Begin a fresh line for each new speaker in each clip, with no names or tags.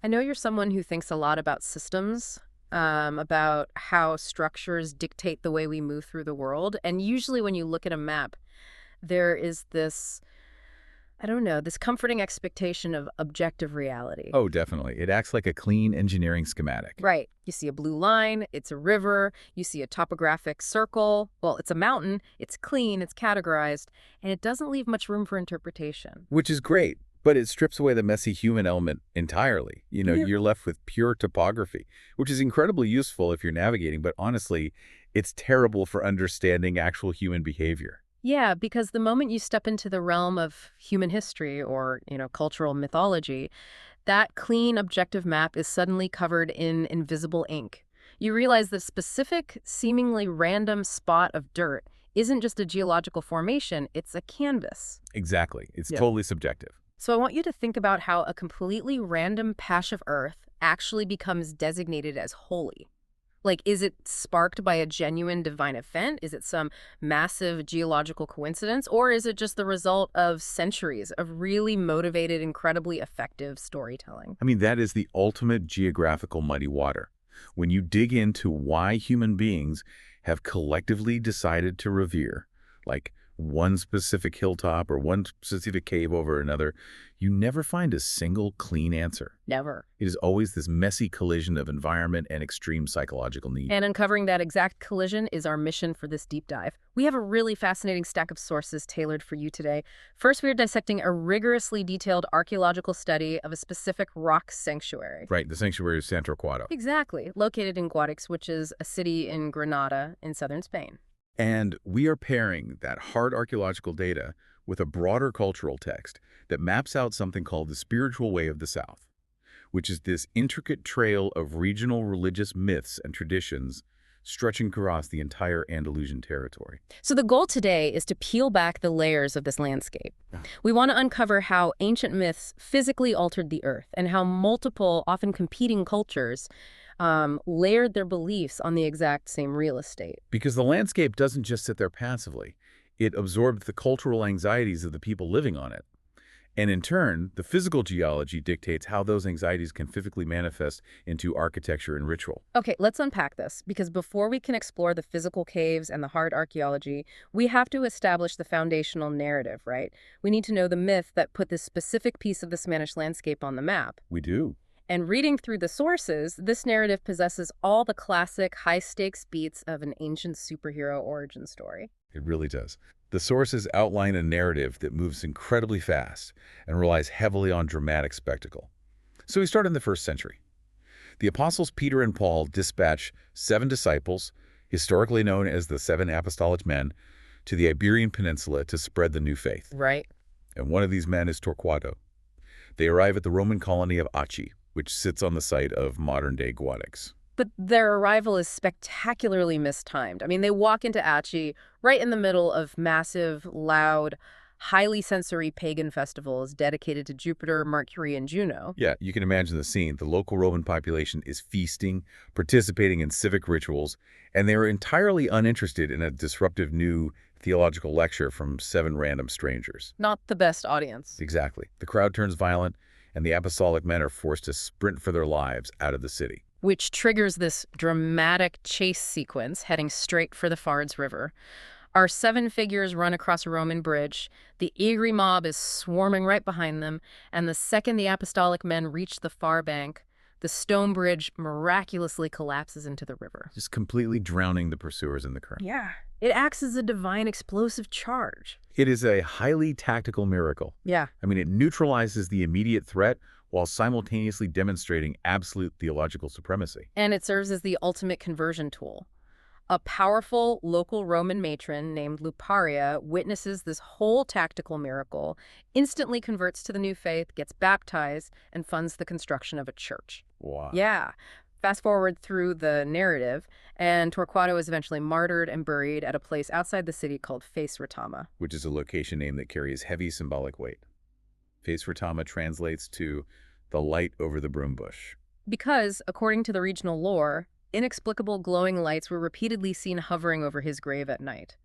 I know you're someone who thinks a lot about systems, about how structures dictate the way we move through the world. And usually when you look at a map, there is this, I don't know, this comforting expectation of objective reality.
Oh, definitely. It acts like a clean engineering schematic.
Right. You see a blue line, it's a river, you see a topographic circle. Well, it's a mountain, it's clean, it's categorized, and it doesn't leave much room for interpretation.
Which is great, but it strips away the messy human element entirely.
Yeah.
You're left with pure topography, which is incredibly useful if you're navigating, but honestly, it's terrible for understanding actual human behavior.
Yeah, because the moment you step into the realm of human history or, cultural mythology, that clean, objective map is suddenly covered in invisible ink. You realize the specific, seemingly random spot of dirt isn't just a geological formation, it's a canvas.
Exactly. It's
Yeah.
totally subjective.
So I want you to think about how a completely random patch of earth actually becomes designated as holy. Like, is it sparked by a genuine divine event? Is it some massive geological coincidence? Or is it just the result of centuries of really motivated, incredibly effective storytelling?
I mean, that is the ultimate geographical muddy water. When you dig into why human beings have collectively decided to revere, like one specific hilltop or one specific cave over another, you never find a single clean answer.
Never.
It is always this messy collision of environment and extreme psychological need.
And uncovering that exact collision is our mission for this deep dive. We have a really fascinating stack of sources tailored for you today. First, we're dissecting a rigorously detailed archaeological study of a specific rock sanctuary.
Right, the sanctuary of San Torquato.
Exactly, located in Guadix, which is a city in Granada in southern Spain.
And we are pairing that hard archaeological data with a broader cultural text that maps out something called the spiritual way of the South, which is this intricate trail of regional religious myths and traditions stretching across the entire Andalusian territory.
So the goal today is to peel back the layers of this landscape. We want to uncover how ancient myths physically altered the earth and how multiple, often competing cultures layered their beliefs on the exact same real estate.
Because the landscape doesn't just sit there passively. It absorbed the cultural anxieties of the people living on it. And in turn, the physical geology dictates how those anxieties can physically manifest into architecture and ritual.
Okay, let's unpack this, because before we can explore the physical caves and the hard archaeology, we have to establish the foundational narrative, right? We need to know the myth that put this specific piece of the Spanish landscape on the map.
We do.
And reading through the sources, this narrative possesses all the classic high-stakes beats of an ancient superhero origin story.
It really does. The sources outline a narrative that moves incredibly fast and relies heavily on dramatic spectacle. So we start in the 1st century. The apostles Peter and Paul dispatch 7 disciples, historically known as the 7 Apostolic Men, to the Iberian Peninsula to spread the new faith.
Right.
And one of these men is Torquato. They arrive at the Roman colony of Acci, which sits on the site of modern-day Guadix.
But their arrival is spectacularly mistimed. I mean, they walk into Acci right in the middle of massive, loud, highly sensory pagan festivals dedicated to Jupiter, Mercury, and Juno.
Yeah, you can imagine the scene. The local Roman population is feasting, participating in civic rituals, and they are entirely uninterested in a disruptive new theological lecture from 7 random strangers.
Not the best audience.
Exactly. The crowd turns violent, and the apostolic men are forced to sprint for their lives out of the city.
Which triggers this dramatic chase sequence heading straight for the Fards River. Our 7 figures run across a Roman bridge, the eager mob is swarming right behind them, and the second the apostolic men reach the far bank, the stone bridge miraculously collapses into the river.
Just completely drowning the pursuers in the current.
Yeah. It acts as a divine explosive charge.
It is a highly tactical miracle.
Yeah.
I mean, it neutralizes the immediate threat while simultaneously demonstrating absolute theological supremacy.
And it serves as the ultimate conversion tool. A powerful local Roman matron named Luparia witnesses this whole tactical miracle, instantly converts to the new faith, gets baptized, and funds the construction of a church.
Wow.
Yeah. Fast forward through the narrative, and Torquato is eventually martyred and buried at a place outside the city called Face Retama.
Which is a location name that carries heavy symbolic weight. Face Retama translates to the light over the broom bush.
Because, according to the regional lore, inexplicable glowing lights were repeatedly seen hovering over his grave at night.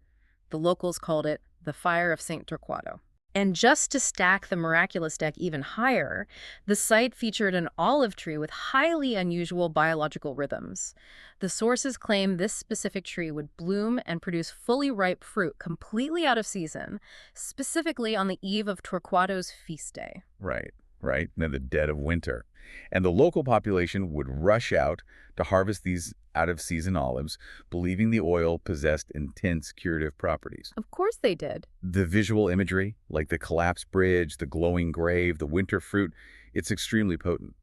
The locals called it the Fire of St. Torquato. And just to stack the miraculous deck even higher, the site featured an olive tree with highly unusual biological rhythms. The sources claim this specific tree would bloom and produce fully ripe fruit completely out of season, specifically on the eve of Torquatus' feast day.
Right, right, in the dead of winter. And the local population would rush out to harvest these out-of-season olives, believing the oil possessed intense curative properties.
Of course they did.
The visual imagery, like the collapsed bridge, the glowing grave, the winter fruit, it's extremely potent.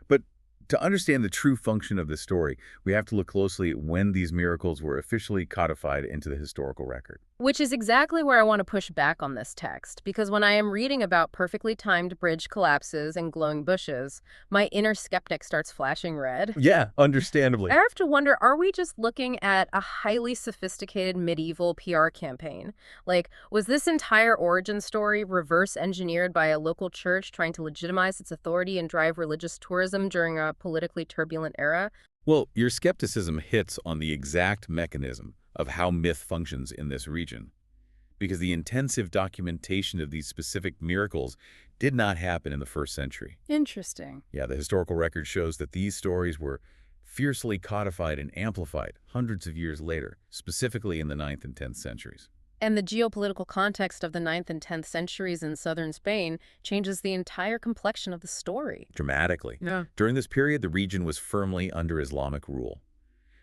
But to understand the true function of this story, we have to look closely at when these miracles were officially codified into the historical record.
Which is exactly where I want to push back on this text, because when I am reading about perfectly timed bridge collapses and glowing bushes, my inner skeptic starts flashing red.
Yeah, understandably.
I have to wonder, are we just looking at a highly sophisticated medieval PR campaign? Like, was this entire origin story reverse engineered by a local church trying to legitimize its authority and drive religious tourism during a politically turbulent era?
Well, your skepticism hits on the exact mechanism of how myth functions in this region, because the intensive documentation of these specific miracles did not happen in the first century.
Interesting.
Yeah, the historical record shows that these stories were fiercely codified and amplified hundreds of years later, specifically in the 9th and 10th centuries.
And the geopolitical context of the 9th and 10th centuries in southern Spain changes the entire complexion of the story.
Dramatically.
Yeah.
During this period, the region was firmly under Islamic rule.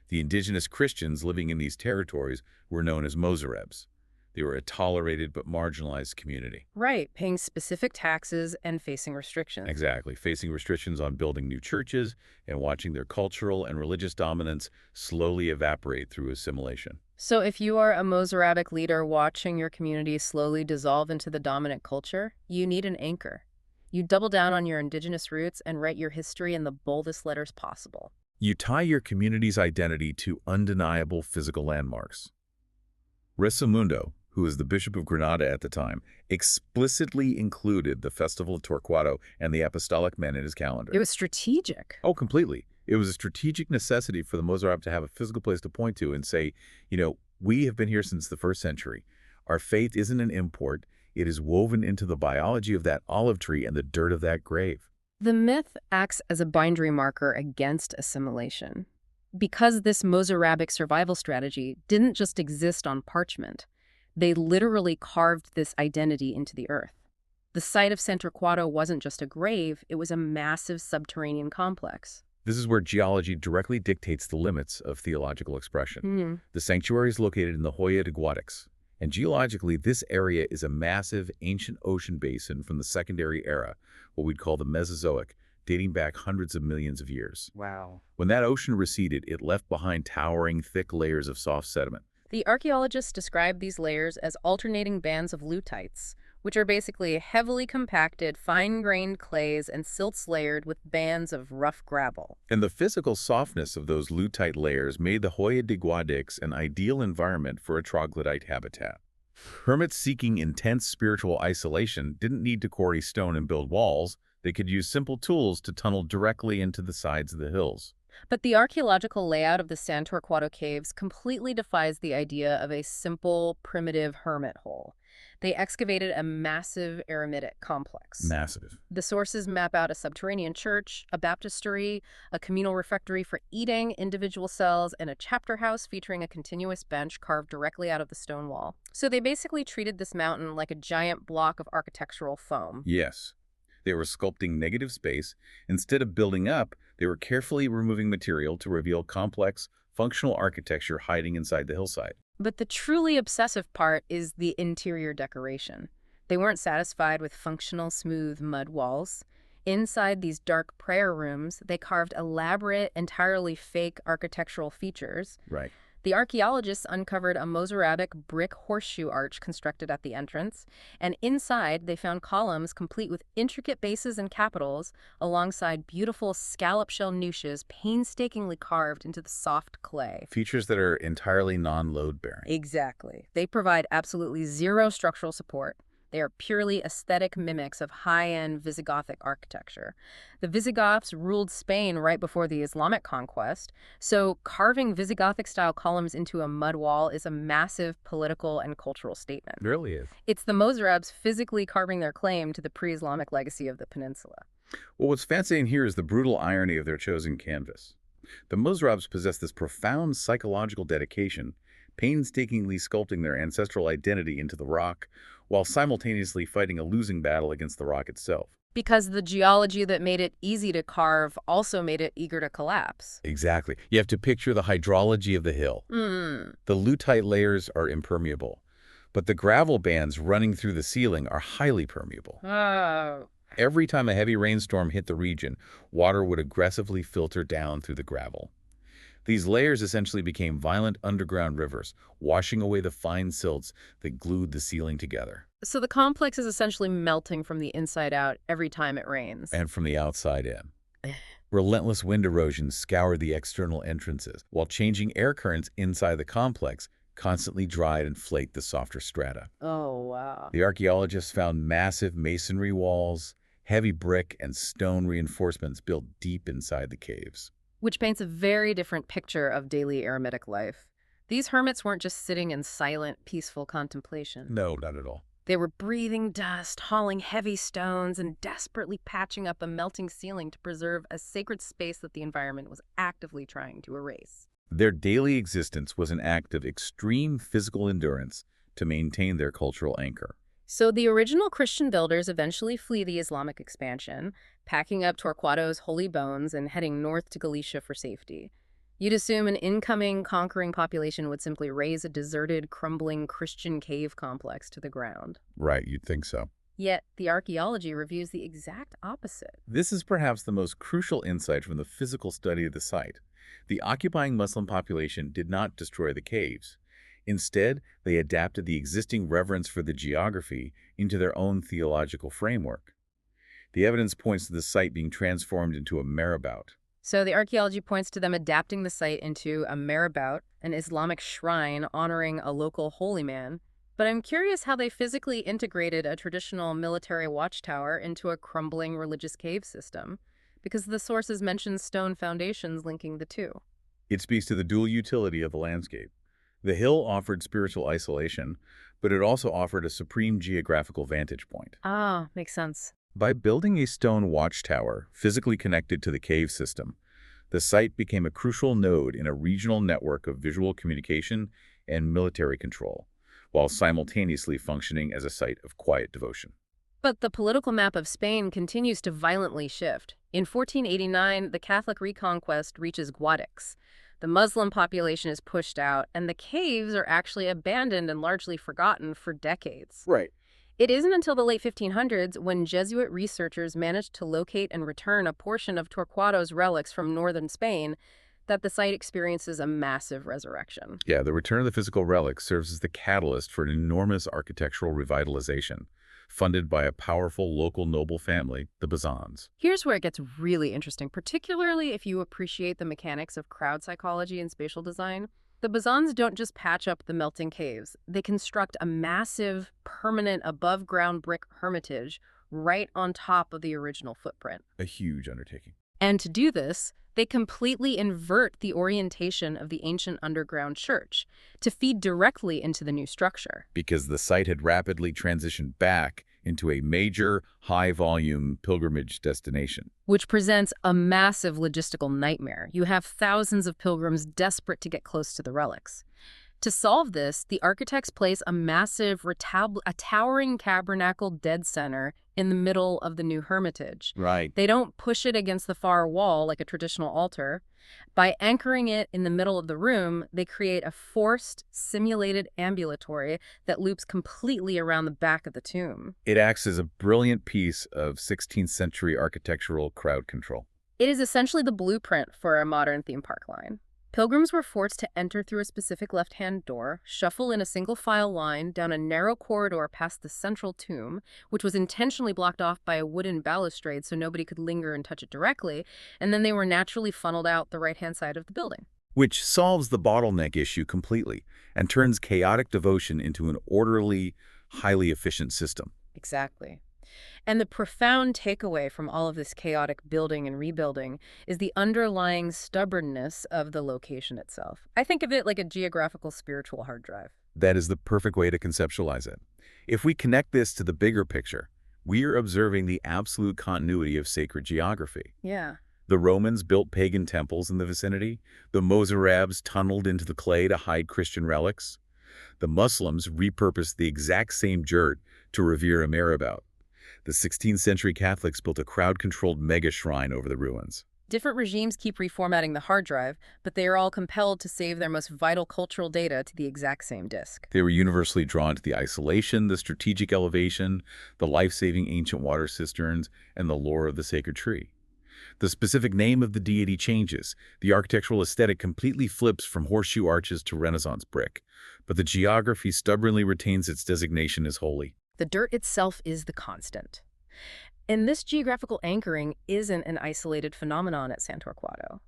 The indigenous Christians living in these territories were known as Mozarebs. They were a tolerated but marginalized community.
Right, paying specific taxes and facing restrictions.
Exactly, facing restrictions on building new churches and watching their cultural and religious dominance slowly evaporate through assimilation.
So if you are a Mozarabic leader watching your community slowly dissolve into the dominant culture, you need an anchor. You double down on your indigenous roots and write your history in the boldest letters possible.
You tie your community's identity to undeniable physical landmarks. Resamundo, who was the Bishop of Granada at the time, explicitly included the Festival of Torquato and the Apostolic Men in his calendar.
It was strategic.
Oh, completely. It was a strategic necessity for the Mozarab to have a physical place to point to and say, you know, we have been here since the 1st century. Our faith isn't an import. It is woven into the biology of that olive tree and the dirt of that grave.
The myth acts as a boundary marker against assimilation. Because this Mozarabic survival strategy didn't just exist on parchment, they literally carved this identity into the earth. The site of San Torquato wasn't just a grave, it was a massive subterranean complex.
This is where geology directly dictates the limits of theological expression. The sanctuary is located in the Hoya de Guadix, and geologically, this area is a massive ancient ocean basin from the secondary era, what we'd call the Mesozoic, dating back hundreds of millions of years.
Wow.
When that ocean receded, it left behind towering, thick layers of soft sediment.
The archaeologists describe these layers as alternating bands of lutites, which are basically heavily compacted, fine-grained clays and silts layered with bands of rough gravel.
And the physical softness of those lutite layers made the Hoya de Guadix an ideal environment for a troglodyte habitat. Hermits seeking intense spiritual isolation didn't need to quarry stone and build walls. They could use simple tools to tunnel directly into the sides of the hills.
But the archaeological layout of the San Torquato caves completely defies the idea of a simple, primitive hermit hole. They excavated a massive eremitic complex.
Massive.
The sources map out a subterranean church, a baptistery, a communal refectory for eating, individual cells, and a chapter house featuring a continuous bench carved directly out of the stone wall. So they basically treated this mountain like a giant block of architectural foam.
Yes. They were sculpting negative space. Instead of building up, they were carefully removing material to reveal complex, functional architecture hiding inside the hillside.
But the truly obsessive part is the interior decoration. They weren't satisfied with functional, smooth mud walls. Inside these dark prayer rooms, they carved elaborate, entirely fake architectural features.
Right.
The archaeologists uncovered a Mozarabic brick horseshoe arch constructed at the entrance, and inside they found columns complete with intricate bases and capitals, alongside beautiful scallop shell niches painstakingly carved into the soft clay.
Features that are entirely non-load bearing.
Exactly. They provide absolutely zero structural support. They are purely aesthetic mimics of high-end Visigothic architecture. The Visigoths ruled Spain right before the Islamic conquest, so carving Visigothic-style columns into a mud wall is a massive political and cultural statement.
It really is.
It's the Mozarabs physically carving their claim to the pre-Islamic legacy of the peninsula.
Well, what's fascinating here is the brutal irony of their chosen canvas. The Mozarabs possess this profound psychological dedication, painstakingly sculpting their ancestral identity into the rock, while simultaneously fighting a losing battle against the rock itself.
Because the geology that made it easy to carve also made it eager to collapse.
Exactly. You have to picture the hydrology of the hill. The lutite layers are impermeable, but the gravel bands running through the ceiling are highly permeable.
Oh.
Every time a heavy rainstorm hit the region, water would aggressively filter down through the gravel. These layers essentially became violent underground rivers, washing away the fine silts that glued the ceiling together.
So the complex is essentially melting from the inside out every time it rains.
And from the outside in. Relentless wind erosion scoured the external entrances, while changing air currents inside the complex constantly dried and flaked the softer strata.
Oh, wow.
The archaeologists found massive masonry walls, heavy brick and stone reinforcements built deep inside the caves.
Which paints a very different picture of daily eremitic life. These hermits weren't just sitting in silent, peaceful contemplation.
No, not at all.
They were breathing dust, hauling heavy stones, and desperately patching up a melting ceiling to preserve a sacred space that the environment was actively trying to erase.
Their daily existence was an act of extreme physical endurance to maintain their cultural anchor.
So the original Christian builders eventually flee the Islamic expansion, packing up Torquatus' holy bones and heading north to Galicia for safety. You'd assume an incoming, conquering population would simply raze a deserted, crumbling Christian cave complex to the ground.
Right, you'd think so.
Yet, the archaeology reveals the exact opposite.
This is perhaps the most crucial insight from the physical study of the site. The occupying Muslim population did not destroy the caves. Instead, they adapted the existing reverence for the geography into their own theological framework. The evidence points to the site being transformed into a marabout.
So the archaeology points to them adapting the site into a marabout, an Islamic shrine honoring a local holy man. But I'm curious how they physically integrated a traditional military watchtower into a crumbling religious cave system, because the sources mention stone foundations linking the two.
It speaks to the dual utility of the landscape. The hill offered spiritual isolation, but it also offered a supreme geographical vantage point.
Ah, makes sense.
By building a stone watchtower physically connected to the cave system, the site became a crucial node in a regional network of visual communication and military control, while simultaneously functioning as a site of quiet devotion.
But the political map of Spain continues to violently shift. In 1489, the Catholic reconquest reaches Guadix. The Muslim population is pushed out, and the caves are actually abandoned and largely forgotten for decades.
Right.
It isn't until the late 1500s when Jesuit researchers managed to locate and return a portion of Torquatus relics from northern Spain that the site experiences a massive resurrection.
Yeah, the return of the physical relics serves as the catalyst for an enormous architectural revitalization, funded by a powerful local noble family, the Bazans.
Here's where it gets really interesting, particularly if you appreciate the mechanics of crowd psychology and spatial design. The Bazans don't just patch up the melting caves. They construct a massive, permanent, above-ground brick hermitage right on top of the original footprint.
A huge undertaking.
And to do this, they completely invert the orientation of the ancient underground church to feed directly into the new structure.
Because the site had rapidly transitioned back into a major, high-volume pilgrimage destination.
Which presents a massive logistical nightmare. You have thousands of pilgrims desperate to get close to the relics. To solve this, the architects place a massive, towering tabernacle dead center in the middle of the new hermitage.
Right.
They don't push it against the far wall like a traditional altar. By anchoring it in the middle of the room, they create a forced, simulated ambulatory that loops completely around the back of the tomb.
It acts as a brilliant piece of 16th century architectural crowd control.
It is essentially the blueprint for a modern theme park line. Pilgrims were forced to enter through a specific left-hand door, shuffle in a single-file line down a narrow corridor past the central tomb, which was intentionally blocked off by a wooden balustrade so nobody could linger and touch it directly, and then they were naturally funneled out the right-hand side of the building.
Which solves the bottleneck issue completely and turns chaotic devotion into an orderly, highly efficient system.
Exactly. And the profound takeaway from all of this chaotic building and rebuilding is the underlying stubbornness of the location itself. I think of it like a geographical spiritual hard drive.
That is the perfect way to conceptualize it. If we connect this to the bigger picture, we are observing the absolute continuity of sacred geography.
Yeah.
The Romans built pagan temples in the vicinity. The Mozarabs tunneled into the clay to hide Christian relics. The Muslims repurposed the exact same dirt to revere a mirabout. The 16th century Catholics built a crowd-controlled mega-shrine over the ruins.
Different regimes keep reformatting the hard drive, but they are all compelled to save their most vital cultural data to the exact same disk.
They were universally drawn to the isolation, the strategic elevation, the life-saving ancient water cisterns, and the lore of the sacred tree. The specific name of the deity changes. The architectural aesthetic completely flips from horseshoe arches to Renaissance brick, but the geography stubbornly retains its designation as holy.
The dirt itself is the constant. And this geographical anchoring isn't an isolated phenomenon at San Torquato.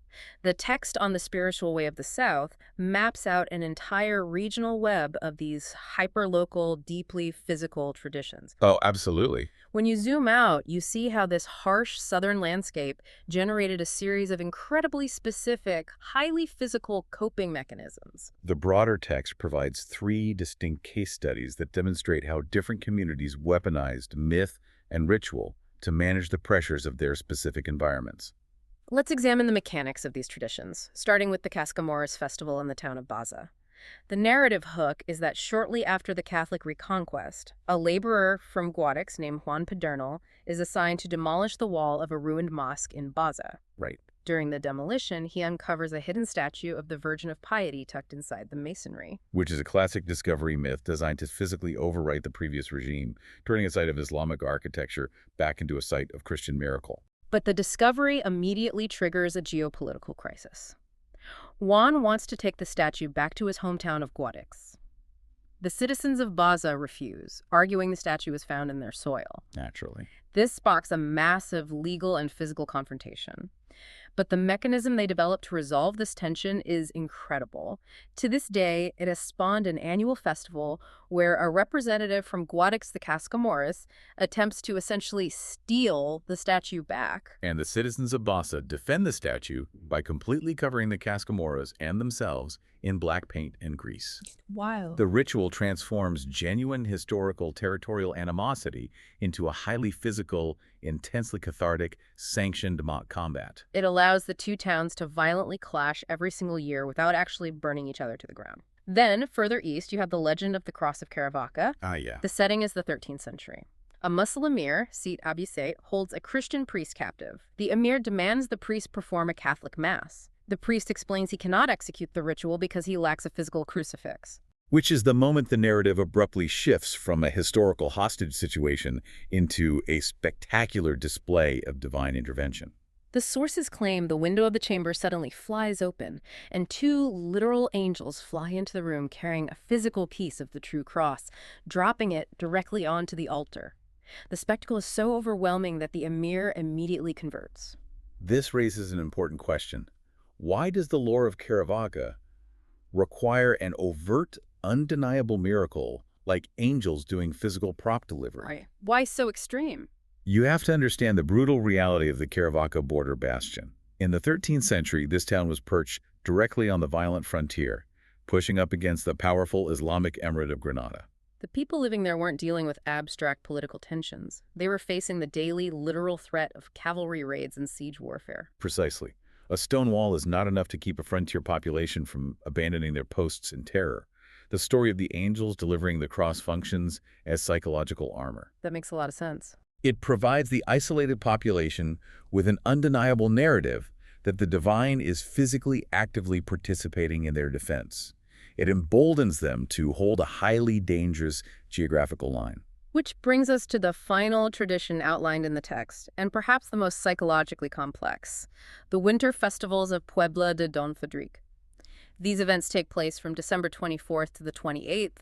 The text on the spiritual way of the South maps out an entire regional web of these hyperlocal, deeply physical traditions.
Oh, absolutely.
When you zoom out, you see how this harsh southern landscape generated a series of incredibly specific, highly physical coping mechanisms.
The broader text provides 3 distinct case studies that demonstrate how different communities weaponized myth and ritual to manage the pressures of their specific environments.
Let's examine the mechanics of these traditions, starting with the Cascamoros festival in the town of Baza. The narrative hook is that shortly after the Catholic reconquest, a laborer from Guadix named Juan Pedernal is assigned to demolish the wall of a ruined mosque in Baza.
Right.
During the demolition, he uncovers a hidden statue of the Virgin of Piety tucked inside the masonry.
Which is a classic discovery myth designed to physically overwrite the previous regime, turning a site of Islamic architecture back into a site of Christian miracle.
But the discovery immediately triggers a geopolitical crisis. Juan wants to take the statue back to his hometown of Guadix. The citizens of Baza refuse, arguing the statue was found in their soil.
Naturally.
This sparks a massive legal and physical confrontation. But the mechanism they developed to resolve this tension is incredible. To this day, it has spawned an annual festival where a representative from Guadix the Cascamoros attempts to essentially steal the statue back.
And the citizens of Baza defend the statue by completely covering the Cascamoros and themselves in black paint and grease.
Wow.
The ritual transforms genuine historical territorial animosity into a highly physical, intensely cathartic, sanctioned mock combat.
It allows the two towns to violently clash every single year without actually burning each other to the ground. Then, further east, you have the legend of the Cross of Caravaca.
Yeah.
The setting is the 13th century. A Muslim emir, Siete Varones, holds a Christian priest captive. The emir demands the priest perform a Catholic mass. The priest explains he cannot execute the ritual because he lacks a physical crucifix.
Which is the moment the narrative abruptly shifts from a historical hostage situation into a spectacular display of divine intervention.
The sources claim the window of the chamber suddenly flies open, and 2 literal angels fly into the room carrying a physical piece of the true cross, dropping it directly onto the altar. The spectacle is so overwhelming that the emir immediately converts.
This raises an important question. Why does the lore of Caravaca require an overt, undeniable miracle like angels doing physical prop delivery?
Right. Why so extreme?
You have to understand the brutal reality of the Caravaca border bastion. In the 13th century, this town was perched directly on the violent frontier, pushing up against the powerful Islamic Emirate of Granada.
The people living there weren't dealing with abstract political tensions. They were facing the daily, literal threat of cavalry raids and siege warfare.
Precisely. A stone wall is not enough to keep a frontier population from abandoning their posts in terror. The story of the angels delivering the cross functions as psychological armor.
That makes a lot of sense.
It provides the isolated population with an undeniable narrative that the divine is physically actively participating in their defense. It emboldens them to hold a highly dangerous geographical line.
Which brings us to the final tradition outlined in the text, and perhaps the most psychologically complex, the winter festivals of Puebla de Don Fadrique. These events take place from December 24th to the 28th,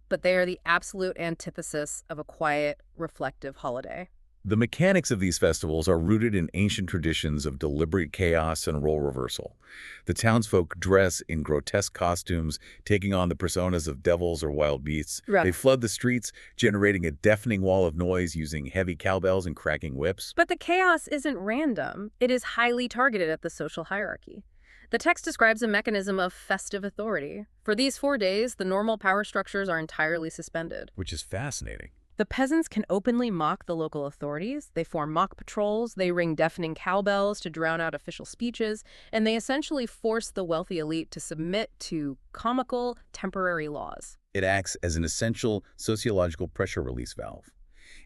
but they are the absolute antithesis of a quiet, reflective holiday.
The mechanics of these festivals are rooted in ancient traditions of deliberate chaos and role reversal. The townsfolk dress in grotesque costumes, taking on the personas of devils or wild beasts.
Right.
They flood the streets, generating a deafening wall of noise using heavy cowbells and cracking whips.
But the chaos isn't random. It is highly targeted at the social hierarchy. The text describes a mechanism of festive authority. For these 4 days, the normal power structures are entirely suspended.
Which is fascinating.
The peasants can openly mock the local authorities. They form mock patrols, they ring deafening cowbells to drown out official speeches, and they essentially force the wealthy elite to submit to comical, temporary laws.
It acts as an essential sociological pressure release valve.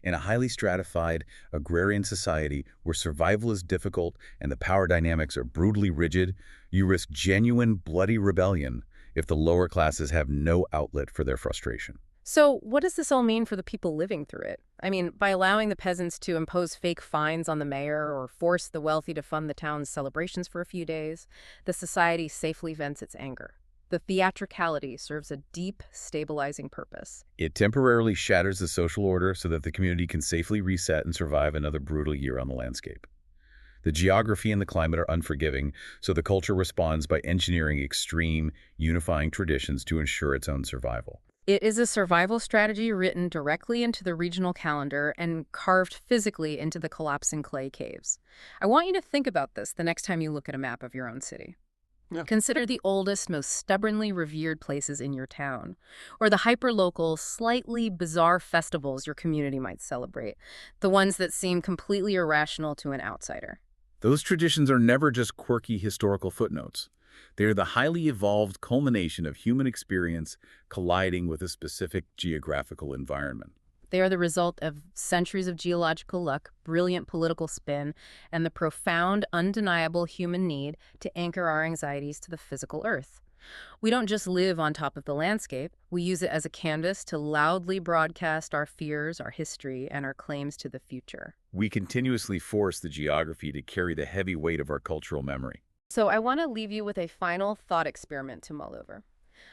In a highly stratified, agrarian society where survival is difficult and the power dynamics are brutally rigid, you risk genuine, bloody rebellion if the lower classes have no outlet for their frustration.
So what does this all mean for the people living through it? I mean, by allowing the peasants to impose fake fines on the mayor or force the wealthy to fund the town's celebrations for a few days, the society safely vents its anger. The theatricality serves a deep, stabilizing purpose.
It temporarily shatters the social order so that the community can safely reset and survive another brutal year on the landscape. The geography and the climate are unforgiving, so the culture responds by engineering extreme, unifying traditions to ensure its own survival.
It is a survival strategy written directly into the regional calendar and carved physically into the collapsing clay caves. I want you to think about this the next time you look at a map of your own city.
Yeah.
Consider the oldest, most stubbornly revered places in your town, or the hyper-local, slightly bizarre festivals your community might celebrate, the ones that seem completely irrational to an outsider.
Those traditions are never just quirky historical footnotes. They are the highly evolved culmination of human experience colliding with a specific geographical environment.
They are the result of centuries of geological luck, brilliant political spin, and the profound, undeniable human need to anchor our anxieties to the physical earth. We don't just live on top of the landscape. We use it as a canvas to loudly broadcast our fears, our history, and our claims to the future.
We continuously force the geography to carry the heavy weight of our cultural memory.
So I want to leave you with a final thought experiment to mull over.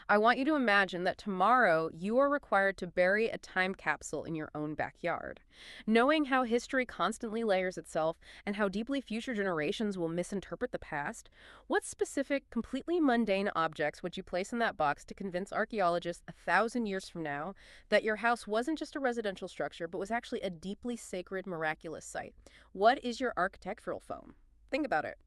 I want you to imagine that tomorrow you are required to bury a time capsule in your own backyard. Knowing how history constantly layers itself and how deeply future generations will misinterpret the past, what specific, completely mundane objects would you place in that box to convince archaeologists 1,000 years from now that your house wasn't just a residential structure but was actually a deeply sacred, miraculous site? What is your architectural foam? Think about it.